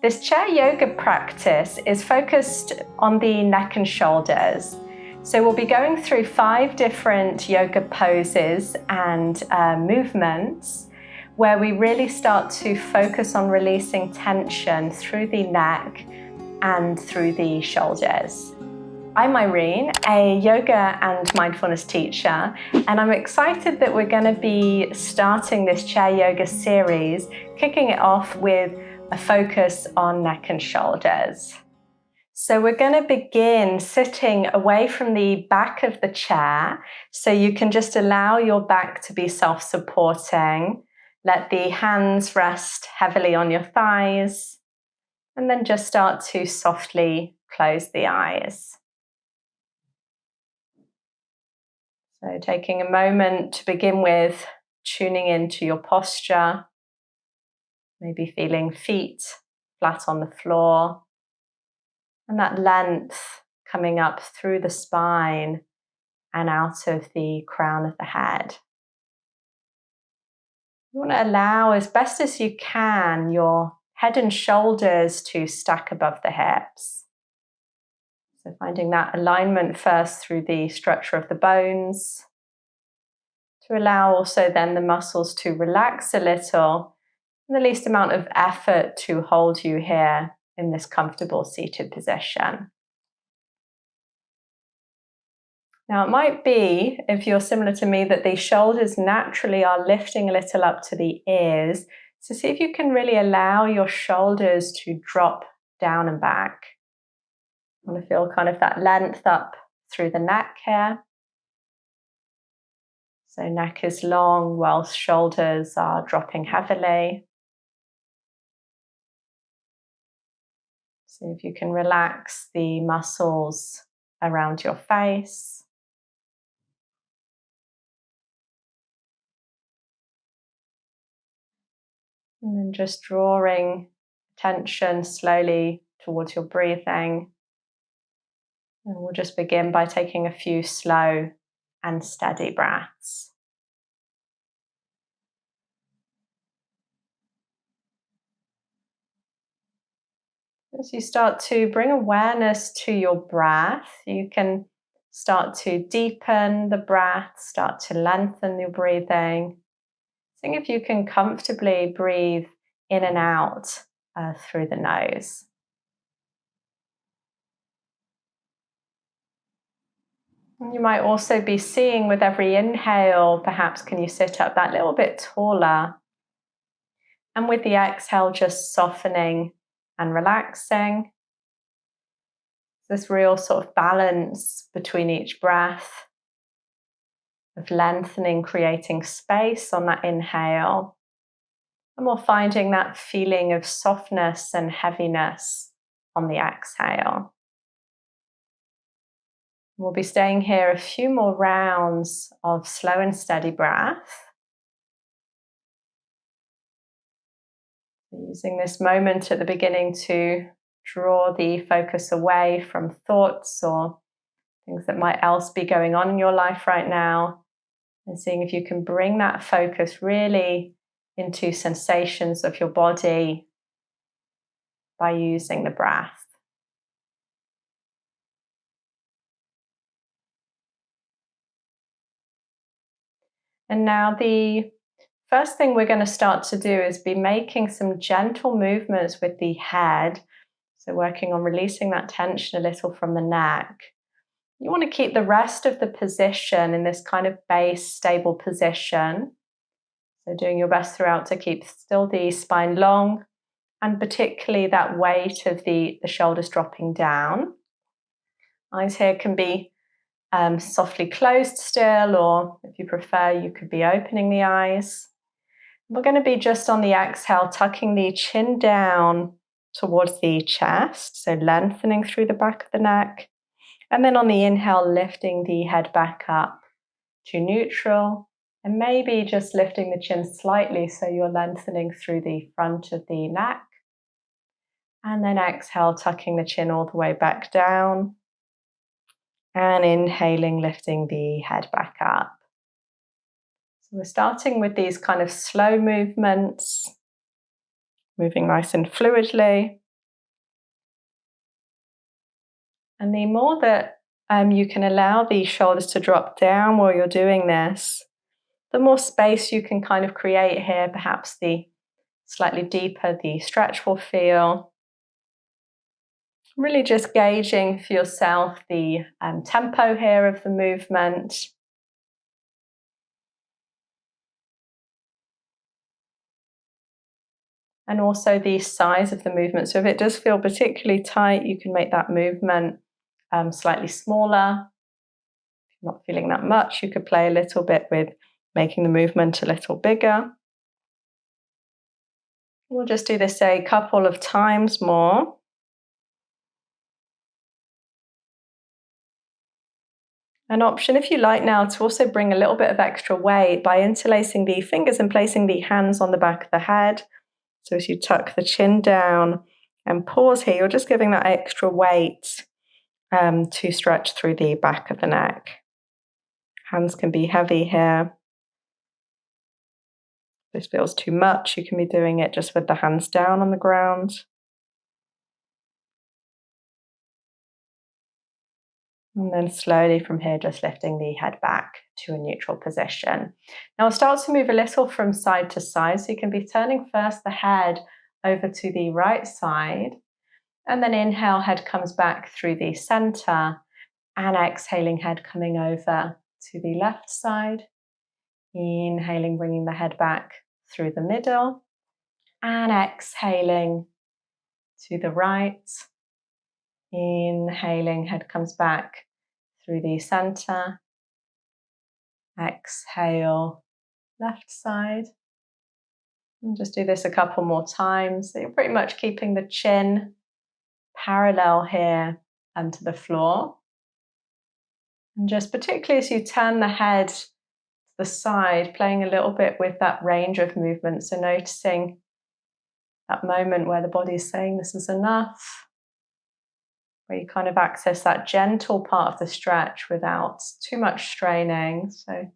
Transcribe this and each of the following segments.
This chair yoga practice is focused on the neck and shoulders. So we'll be going through 5 different yoga poses and movements where we really start to focus on releasing tension through the neck and through the shoulders. I'm Irene, a yoga and mindfulness teacher, and I'm excited that we're going to be starting this chair yoga series, kicking it off with a focus on neck and shoulders. So we're going to begin sitting away from the back of the chair, so you can just allow your back to be self-supporting. Let the hands rest heavily on your thighs, and then just start to softly close the eyes. So taking a moment to begin with, tuning into your posture, maybe feeling feet flat on the floor, and that length coming up through the spine and out of the crown of the head. You want to allow, as best as you can, your head and shoulders to stack above the hips. So finding that alignment first through the structure of the bones, to allow also then the muscles to relax a little, and the least amount of effort to hold you here in this comfortable seated position. Now it might be, if you're similar to me, that the shoulders naturally are lifting a little up to the ears. So see if you can really allow your shoulders to drop down and back. I want to feel kind of that length up through the neck here. So neck is long whilst shoulders are dropping heavily. See if you can relax the muscles around your face. And then just drawing attention slowly towards your breathing. And we'll just begin by taking a few slow and steady breaths. As you start to bring awareness to your breath, you can start to deepen the breath, start to lengthen your breathing. Seeing if you can comfortably breathe in and out through the nose. You might also be seeing with every inhale, perhaps can you sit up that little bit taller? And with the exhale, just softening and relaxing. This real sort of balance between each breath of lengthening, creating space on that inhale. And we're finding that feeling of softness and heaviness on the exhale. We'll be staying here a few more rounds of slow and steady breath. Using this moment at the beginning to draw the focus away from thoughts or things that might else be going on in your life right now, and seeing if you can bring that focus really into sensations of your body by using the breath. And now the first thing we're going to start to do is be making some gentle movements with the head. So working on releasing that tension a little from the neck. You want to keep the rest of the position in this kind of base, stable position. So doing your best throughout to keep still the spine long, and particularly that weight of the shoulders dropping down. Eyes here can be softly closed still, or if you prefer, you could be opening the eyes. We're going to be just on the exhale, tucking the chin down towards the chest, so lengthening through the back of the neck. And then on the inhale, lifting the head back up to neutral, and maybe just lifting the chin slightly so you're lengthening through the front of the neck. And then exhale, tucking the chin all the way back down. And inhaling, lifting the head back up. So we're starting with these kind of slow movements, moving nice and fluidly. And the more that you can allow the shoulders to drop down while you're doing this, the more space you can kind of create here. Perhaps the slightly deeper the stretch will feel. Really just gauging for yourself the tempo here of the movement. And also the size of the movement. So if it does feel particularly tight, you can make that movement slightly smaller. If you're not feeling that much, you could play a little bit with making the movement a little bigger. We'll just do this a couple of times more. An option, if you like now, to also bring a little bit of extra weight by interlacing the fingers and placing the hands on the back of the head. So as you tuck the chin down and pause here, you're just giving that extra weight to stretch through the back of the neck. Hands can be heavy here. If this feels too much, you can be doing it just with the hands down on the ground. And then slowly from here, just lifting the head back to a neutral position. Now I'll start to move a little from side to side. So you can be turning first the head over to the right side. And then inhale, head comes back through the center. And exhaling, head coming over to the left side. Inhaling, bringing the head back through the middle. And exhaling to the right. Inhaling, head comes back through the center. Exhale, left side. And just do this a couple more times. So you're pretty much keeping the chin parallel here to the floor. And just particularly as you turn the head to the side, playing a little bit with that range of movement. So noticing that moment where the body is saying this is enough, where you kind of access that gentle part of the stretch without too much straining. So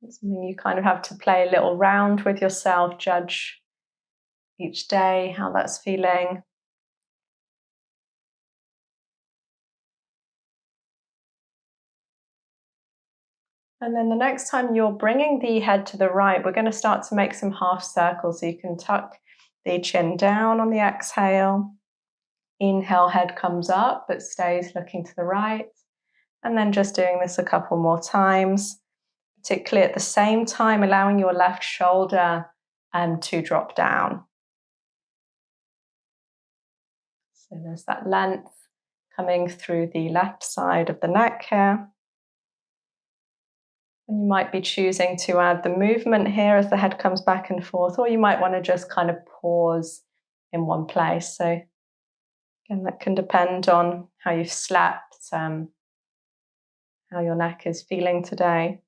it's something you kind of have to play a little round with yourself, judge each day how that's feeling. And then the next time you're bringing the head to the right, we're going to start to make some half circles. So you can tuck the chin down on the exhale. Inhale, head comes up, but stays looking to the right. And then just doing this a couple more times, particularly at the same time, allowing your left shoulder to drop down. So there's that length coming through the left side of the neck here. And you might be choosing to add the movement here as the head comes back and forth, or you might want to just kind of pause in one place. So again, that can depend on how you've slept, how your neck is feeling today.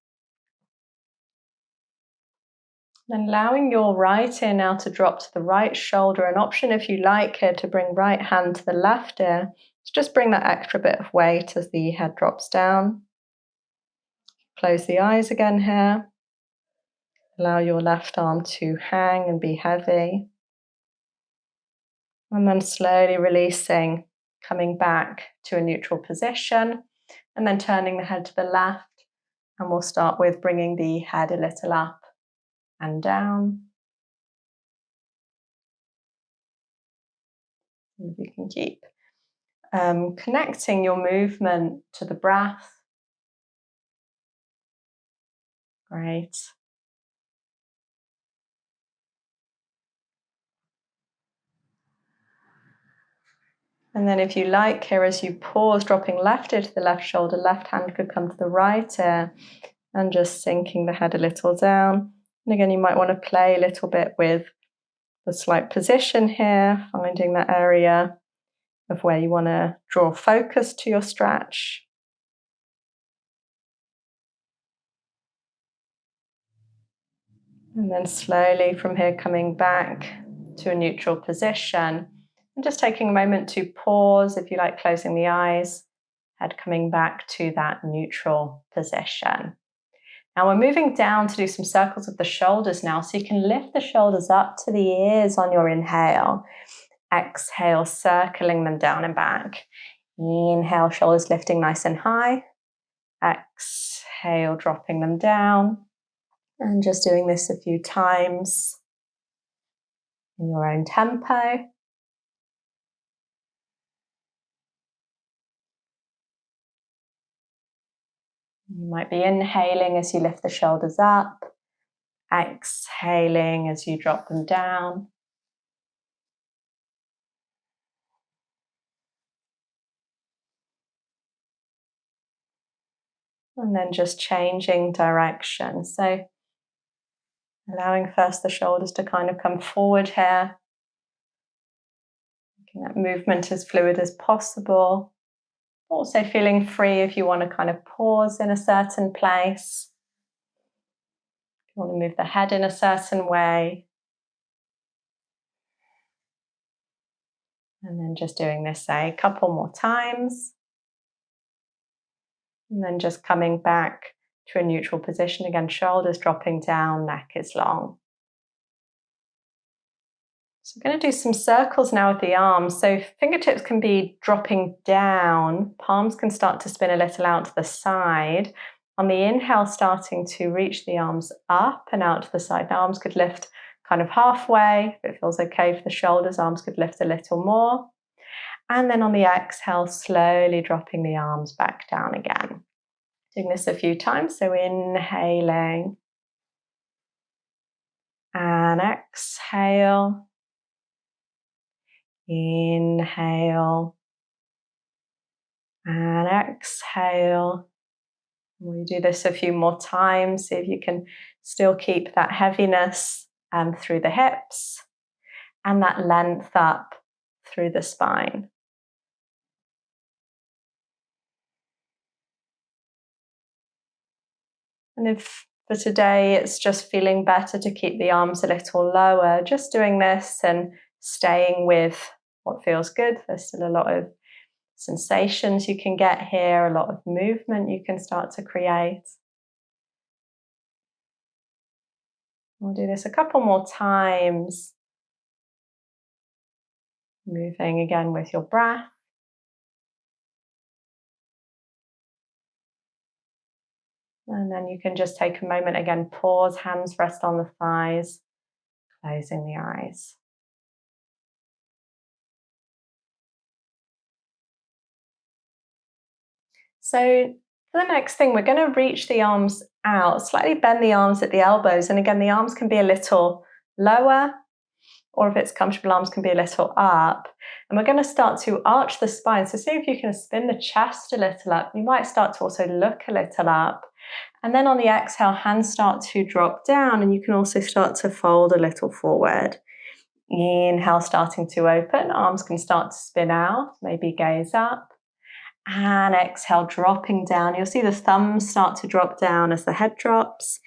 Then allowing your right ear now to drop to the right shoulder. An option, if you like, here to bring right hand to the left ear. So just bring that extra bit of weight as the head drops down. Close the eyes again here. Allow your left arm to hang and be heavy. And then slowly releasing, coming back to a neutral position, and then turning the head to the left. And we'll start with bringing the head a little up and down. And you can keep connecting your movement to the breath. Great. And then if you like here, as you pause, dropping left ear to the left shoulder, left hand could come to the right ear and just sinking the head a little down. And again, you might want to play a little bit with the slight position here, finding that area of where you want to draw focus to your stretch. And then slowly from here coming back to a neutral position. And just taking a moment to pause, if you like, closing the eyes, head coming back to that neutral position. Now we're moving down to do some circles of the shoulders now. So you can lift the shoulders up to the ears on your inhale. Exhale, circling them down and back. Inhale, shoulders lifting nice and high. Exhale, dropping them down. And just doing this a few times in your own tempo. You might be inhaling as you lift the shoulders up, exhaling as you drop them down. And then just changing direction. So allowing first the shoulders to kind of come forward here. Making that movement as fluid as possible. Also feeling free if you want to kind of pause in a certain place. If you want to move the head in a certain way. And then just doing this a couple more times. And then just coming back to a neutral position again, shoulders dropping down, neck is long. So I'm going to do some circles now with the arms. So fingertips can be dropping down, palms can start to spin a little out to the side. On the inhale, starting to reach the arms up and out to the side. Now arms could lift kind of halfway. If it feels okay for the shoulders, arms could lift a little more. And then on the exhale, slowly dropping the arms back down again. Doing this a few times. So inhaling and exhale. Inhale and exhale. We do this a few more times. See if you can still keep that heaviness through the hips and that length up through the spine. And if for today it's just feeling better to keep the arms a little lower, just doing this and staying with what feels good. There's still a lot of sensations you can get here, a lot of movement you can start to create. We'll do this a couple more times. Moving again with your breath. And then you can just take a moment again, pause, hands rest on the thighs, closing the eyes. So for the next thing, we're going to reach the arms out, slightly bend the arms at the elbows. And again, the arms can be a little lower, or if it's comfortable, arms can be a little up. And we're going to start to arch the spine. So see if you can spin the chest a little up. You might start to also look a little up. And then on the exhale, hands start to drop down, and you can also start to fold a little forward. Inhale, starting to open, arms can start to spin out, maybe gaze up. And exhale, dropping down. You'll see the thumbs start to drop down as the head drops.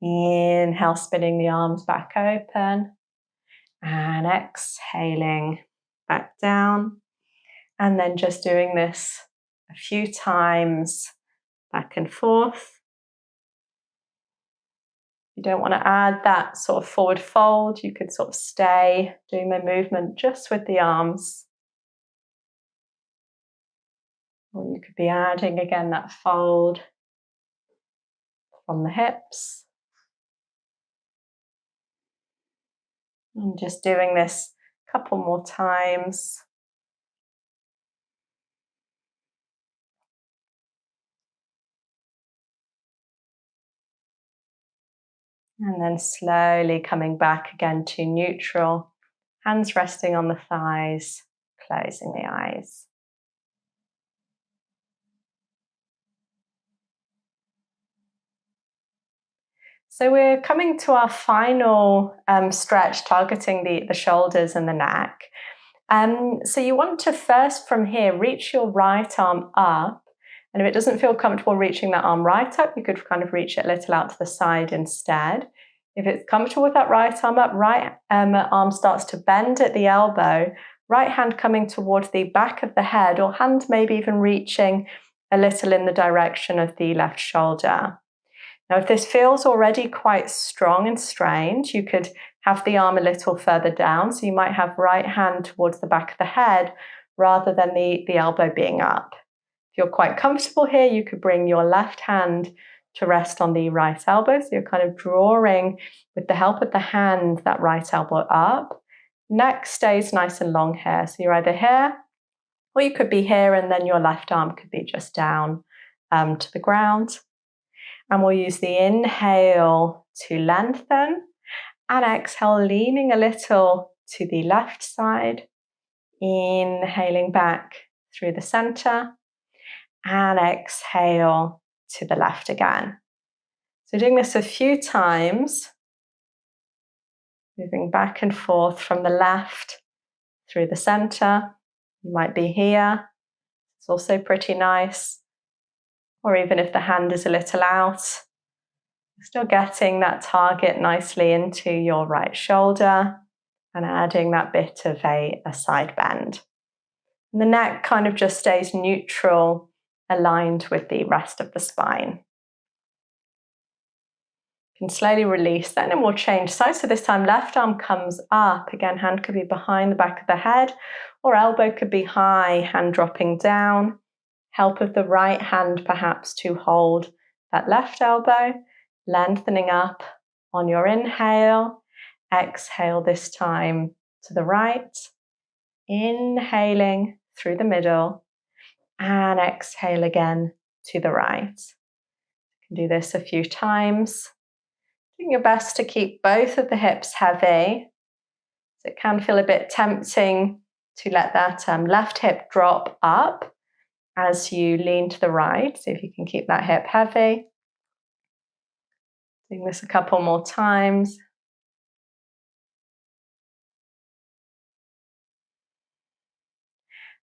Inhale, spinning the arms back open. And exhaling back down. And then just doing this a few times back and forth. You don't want to add that sort of forward fold. You could sort of stay doing the movement just with the arms. Or you could be adding again that fold from the hips. And just doing this a couple more times. And then slowly coming back again to neutral. Hands resting on the thighs, closing the eyes. So we're coming to our final stretch, targeting the shoulders and the neck. So you want to first from here, reach your right arm up. And if it doesn't feel comfortable reaching that arm right up, you could kind of reach it a little out to the side instead. If it's comfortable with that right arm up, right arm starts to bend at the elbow, right hand coming towards the back of the head, or hand maybe even reaching a little in the direction of the left shoulder. Now, if this feels already quite strong and strained, you could have the arm a little further down. So you might have right hand towards the back of the head rather than the elbow being up. If you're quite comfortable here, you could bring your left hand to rest on the right elbow. So you're kind of drawing with the help of the hand that right elbow up. Neck stays nice and long here. So you're either here, or you could be here and then your left arm could be just down to the ground. And we'll use the inhale to lengthen and exhale, leaning a little to the left side. Inhaling back through the center and exhale to the left again. So doing this a few times, moving back and forth from the left through the center. You might be here. It's also pretty nice. Or even if the hand is a little out, still getting that target nicely into your right shoulder and adding that bit of a side bend. And the neck kind of just stays neutral, aligned with the rest of the spine. You can slowly release that and then we'll change sides. So this time left arm comes up. Again, hand could be behind the back of the head or elbow could be high, hand dropping down. Help of the right hand perhaps to hold that left elbow, lengthening up on your inhale. Exhale this time to the right. Inhaling through the middle and exhale again to the right. You can do this a few times. Doing your best to keep both of the hips heavy. So it can feel a bit tempting to let that left hip drop up as you lean to the right. So if you can keep that hip heavy. Doing this a couple more times.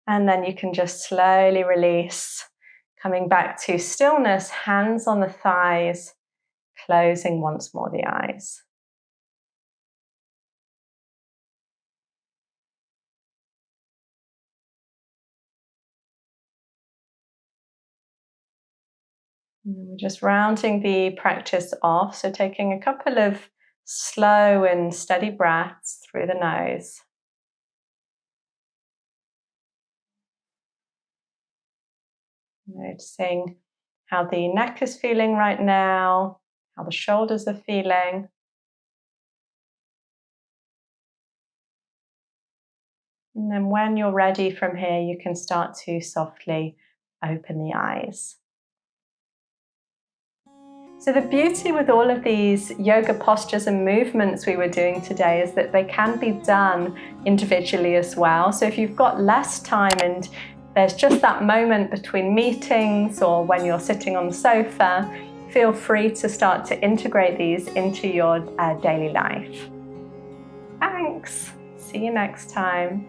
And then you can just slowly release, coming back to stillness, hands on the thighs, closing once more the eyes. And we're just rounding the practice off, so taking a couple of slow and steady breaths through the nose. Noticing how the neck is feeling right now, how the shoulders are feeling. And then when you're ready from here, you can start to softly open the eyes. So the beauty with all of these yoga postures and movements we were doing today is that they can be done individually as well. So if you've got less time and there's just that moment between meetings or when you're sitting on the sofa, feel free to start to integrate these into your daily life. Thanks. See you next time.